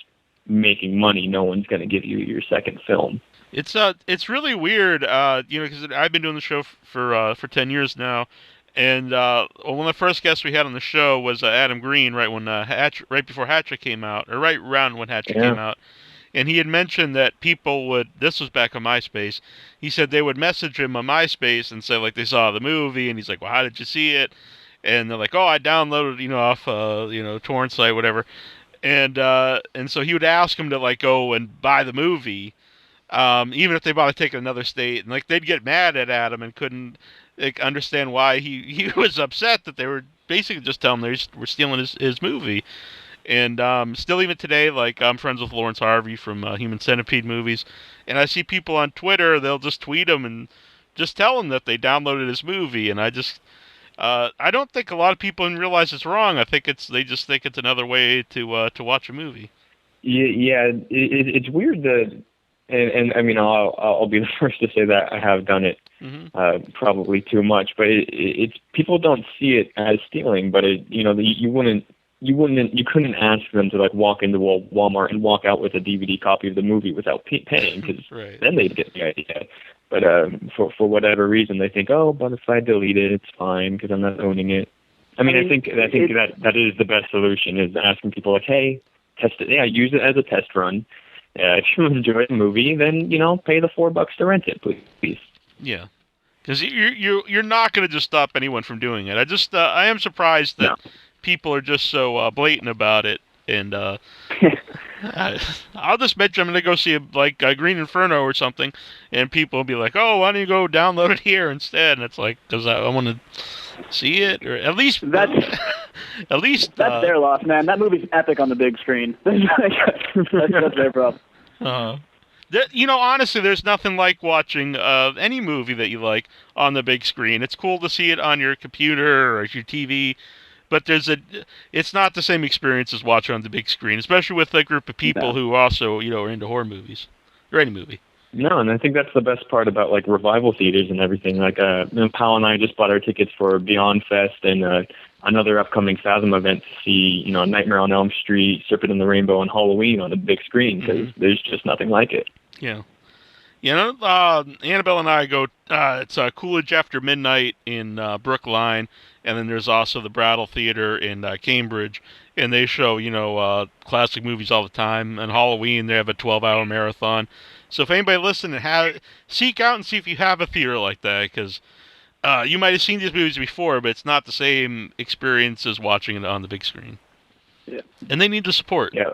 making money, no one's going to give you your second film. It's really weird, because I've been doing the show for 10 years now, and one of the first guests we had on the show was Adam Green, right before Hatchet came out, or right around when Hatchet came out, and he had mentioned that people this was back on MySpace, he said they would message him on MySpace and say they saw the movie, and he's like, well, how did you see it? And they're like, oh, I downloaded off torrent site, whatever. And so he would ask him to go and buy the movie, even if they bought a ticket in another state, and they'd get mad at Adam and couldn't like, understand why he was upset that they were basically just telling him they were stealing his movie. And still, even today, like, I'm friends with Lawrence Harvey from Human Centipede movies, and I see people on Twitter, they'll just tweet him and just tell him that they downloaded his movie, and I don't think a lot of people even realize it's wrong. I think they just think it's another way to watch a movie. Yeah, it's weird that, and I mean, I'll be the first to say that I have done it, probably too much, but it's people don't see it as stealing, but you couldn't ask them to like walk into Walmart and walk out with a DVD copy of the movie without paying, because Right. then they'd get the idea. But for whatever reason, they think, oh, but if I delete it, it's fine because I'm not owning it. I mean, I think that is the best solution, is asking people like, hey, test it. Yeah, use it as a test run. If you enjoy the movie, then pay the $4 to rent it, please. Yeah, because you're not going to just stop anyone from doing it. I am surprised that people are just so blatant about it. And I'll just bet you I'm going to go see a Green Inferno or something, and people will be like, "Oh, why don't you go download it here instead?" And it's like, because I want to see it, or at least That's their loss, man. That movie's epic on the big screen. That's their problem. Honestly, there's nothing like watching any movie that you like on the big screen. It's cool to see it on your computer or your TV, but it's not the same experience as watching on the big screen, especially with a group of people who also, are into horror movies or any movie. No, and I think that's the best part about like revival theaters and everything. Like, Powell and I just bought our tickets for Beyond Fest and another upcoming Fathom event to see, Nightmare on Elm Street, Serpent in the Rainbow, and Halloween on the big screen, because there's just nothing like it. Yeah. Annabelle and I go, it's Coolidge After Midnight in Brookline, and then there's also the Brattle Theater in Cambridge, and they show, classic movies all the time. And Halloween, they have a 12-hour marathon. So if anybody listening, seek out and see if you have a theater like that, because you might have seen these movies before, but it's not the same experience as watching it on the big screen. Yeah. And they need the support. Yeah.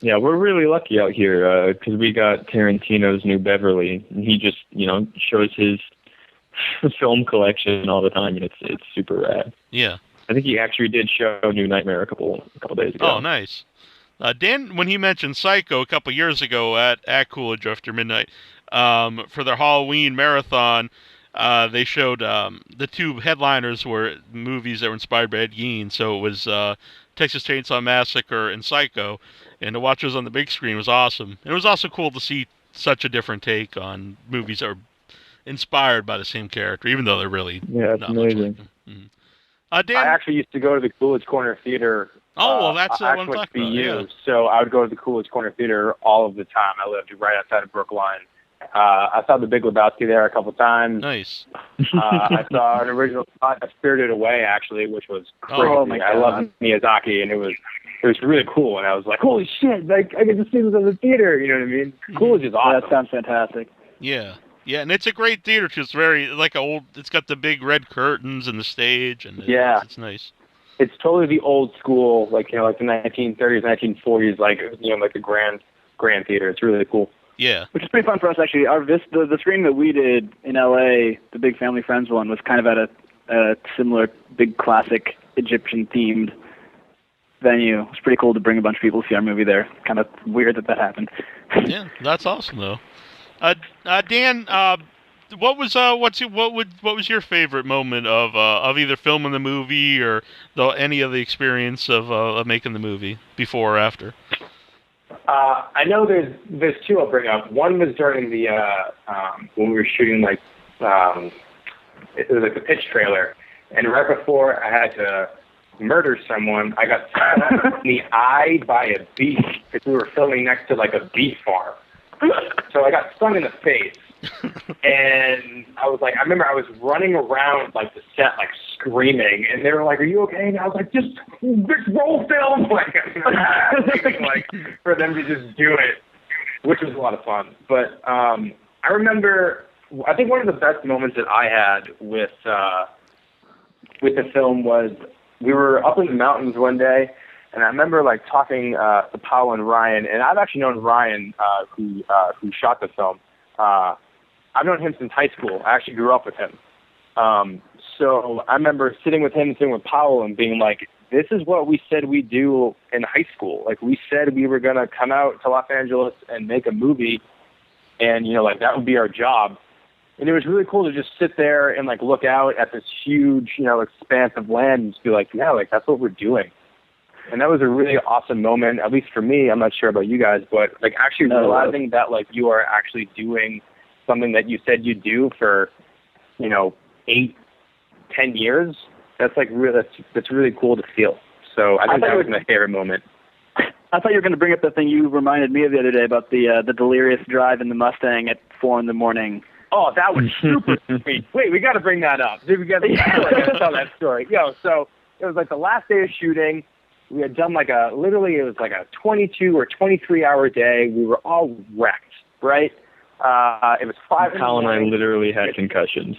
Yeah, we're really lucky out here because we got Tarantino's New Beverly, and he just, shows his film collection all the time, and it's super rad. Yeah. I think he actually did show New Nightmare a couple days ago. Oh, nice. Dan, when he mentioned Psycho a couple years ago at Coolidge After Midnight, for their Halloween marathon, they showed the two headliners were movies that were inspired by Ed Gein. So it was Texas Chainsaw Massacre and Psycho, and to watch those on the big screen was awesome. And it was also cool to see such a different take on movies that were inspired by the same character, even though they're really not amazing. Much like them. Dan? I actually used to go to the Coolidge Corner Theater. Oh, well, that's what I'm actually talking about. Yeah. So I would go to the Coolidge Corner Theater all of the time. I lived right outside of Brookline. I saw The Big Lebowski there a couple times. Nice. I saw an original Spirited Away, actually, which was crazy. Oh my God. I love Miyazaki, and it was really cool. And I was like, holy shit, like I get to see this in the theater. You know what I mean? Coolidge is awesome. That sounds fantastic. Yeah. Yeah, and it's a great theater because it's very it's got the big red curtains and the stage, and it's nice. It's totally the old school, like the 1930s, 1940s, like a grand theater. It's really cool. Yeah, which is pretty fun for us actually. The screening that we did in LA, the Big Family Friends one, was kind of at a similar big classic Egyptian themed venue. It was pretty cool to bring a bunch of people to see our movie there. Kind of weird that happened. Yeah, that's awesome though. Dan, what was your favorite moment of either filming the movie or any of the experience of making the movie before or after? I know there's two I'll bring up. One was during the when we were shooting it was like the pitch trailer, and right before I had to murder someone, I got stabbed in the eye by a bee because we were filming next to like a bee farm. So I got stung in the face, and I remember I was running around like the set like screaming, and they were like, "Are you okay?" And I was like, "Just roll film," like for them to just do it, which was a lot of fun. But I remember, I think one of the best moments that I had with the film was we were up in the mountains one day. And I remember like talking to Powell and Ryan, and I've actually known Ryan, who shot the film. I've known him since high school. I actually grew up with him, So I remember sitting with him and sitting with Powell and being like, this is what we said we'd do in high school. Like, we said we were going to come out to Los Angeles and make a movie, and, like, that would be our job. And it was really cool to just sit there and, like, look out at this huge, expanse of land and just be like, yeah, like, that's what we're doing. And that was a really awesome moment, at least for me. I'm not sure about you guys, but, like, actually realizing that, like, you are actually doing something that you said you'd do for, 8, 10 years, that's like that's really cool to feel. So I think that was my favorite moment. I thought you were going to bring up the thing you reminded me of the other day about the delirious drive in the Mustang at 4 a.m. Oh, that was super sweet. Wait, we got to bring that up. We got to tell that story. So it was like the last day of shooting. We had done like it was like a 22 or 23 hour day. We were all wrecked, right? It was 5 a.m. Powell and I literally had concussions.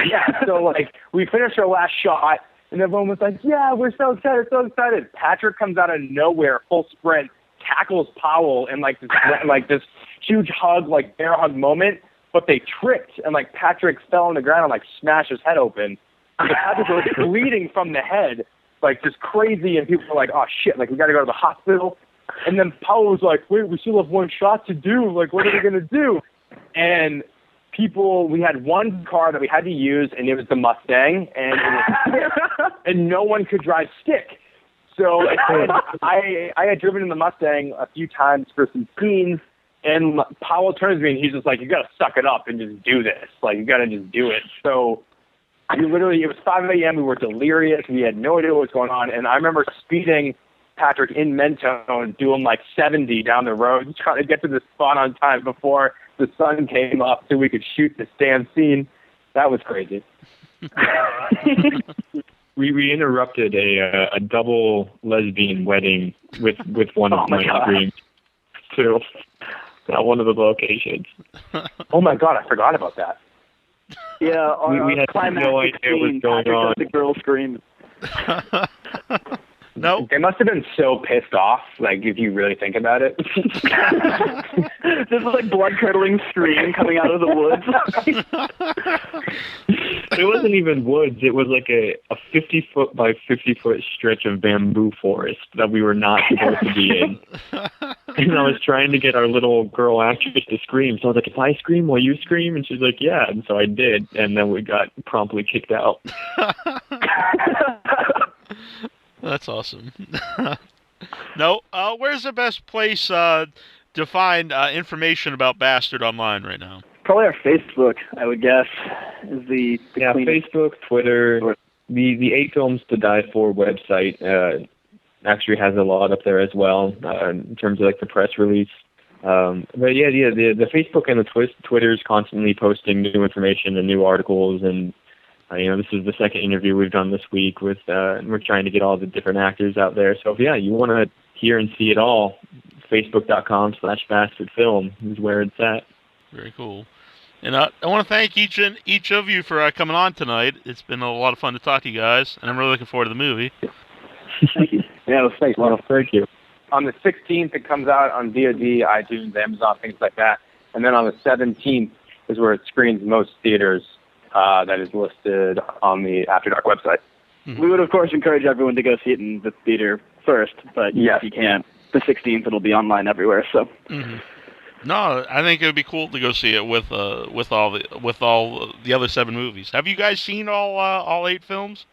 Yeah, so like we finished our last shot, and everyone was like, "Yeah, we're so excited, so excited!" Patrick comes out of nowhere, full sprint, tackles Powell, and like this huge hug, like bear hug moment. But they tripped, and like Patrick fell on the ground and like smashed his head open. And Patrick was bleeding from the head, like just crazy, and people were like, "Oh shit!" Like we got to go to the hospital. And then Powell was like, "Wait, we still have one shot to do. Like, what are we gonna do?" And we had one car that we had to use, and it was the Mustang, and no one could drive stick. So I had driven in the Mustang a few times for some scenes, and Powell turns to me and he's just like, "You gotta suck it up and just do this. Like, you gotta just do it." So it was 5 a.m. We were delirious. We had no idea what was going on, and I remember speeding Patrick in Mentone, doing like 70 down the road, trying to get to the spot on time before the sun came up so we could shoot the stand scene. That was crazy. We interrupted a double lesbian wedding with one of my screams too at one of the locations. Oh my god, I forgot about that. Yeah, we had no idea what was going on. The girl scream. No. They must have been so pissed off, like, if you really think about it. This is like blood-curdling scream coming out of the woods. It wasn't even woods. It was like a 50-foot by 50-foot stretch of bamboo forest that we were not supposed to be in. And I was trying to get our little girl actress to scream. So I was like, "If I scream, will you scream?" And she's like, "Yeah." And so I did. And then we got promptly kicked out. That's awesome. No, where's the best place to find information about Bastard online right now? Probably our Facebook, I would guess, is the cleanest. Facebook, Twitter, the 8 Films to Die For website actually has a lot up there as well in terms of like the press release. But yeah, the Facebook and the Twitter is constantly posting new information and new articles, and this is the second interview we've done this week with, and we're trying to get all the different actors out there. So if you want to hear and see it all, facebook.com/bastardfilm is where it's at. Very cool. And I want to thank each of you for coming on tonight. It's been a lot of fun to talk to you guys, and I'm really looking forward to the movie. Thank you. Yeah, it was nice. Well, thank you. On the 16th, it comes out on VOD, iTunes, Amazon, things like that. And then on the 17th is where it screens most theaters. That is listed on the After Dark website. Mm-hmm. We would, of course, encourage everyone to go see it in the theater first, but if you can't, the 16th it'll be online everywhere. So. Mm-hmm. No, I think it would be cool to go see it with all the other 7 movies. Have you guys seen all 8 films?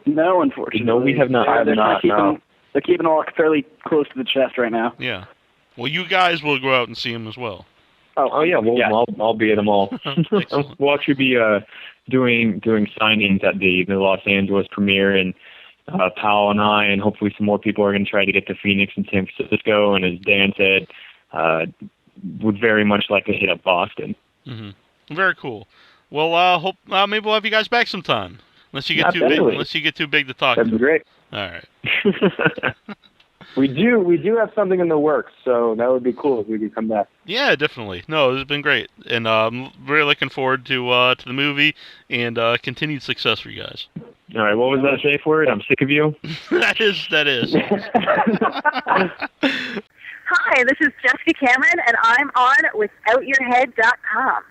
No, unfortunately. No, we have not. They're keeping all fairly close to the chest right now. Yeah. Well, you guys will go out and see them as well. Oh yeah, I'll be at them all. We'll actually be doing signings at the Los Angeles premiere, and Powell and I, and hopefully some more people are going to try to get to Phoenix and San Francisco. And as Dan said, would very much like to hit up Boston. Mm-hmm. Very cool. Well, hope maybe we'll have you guys back sometime. Unless you get too big to talk. That'd be great. All right. We do have something in the works, so that would be cool if we could come back. Yeah, definitely. No, it's been great, and I'm really looking forward to the movie and continued success for you guys. All right, what was that safe word? I'm sick of you. That is. Hi, this is Jessica Cameron, and I'm on withoutyourhead.com.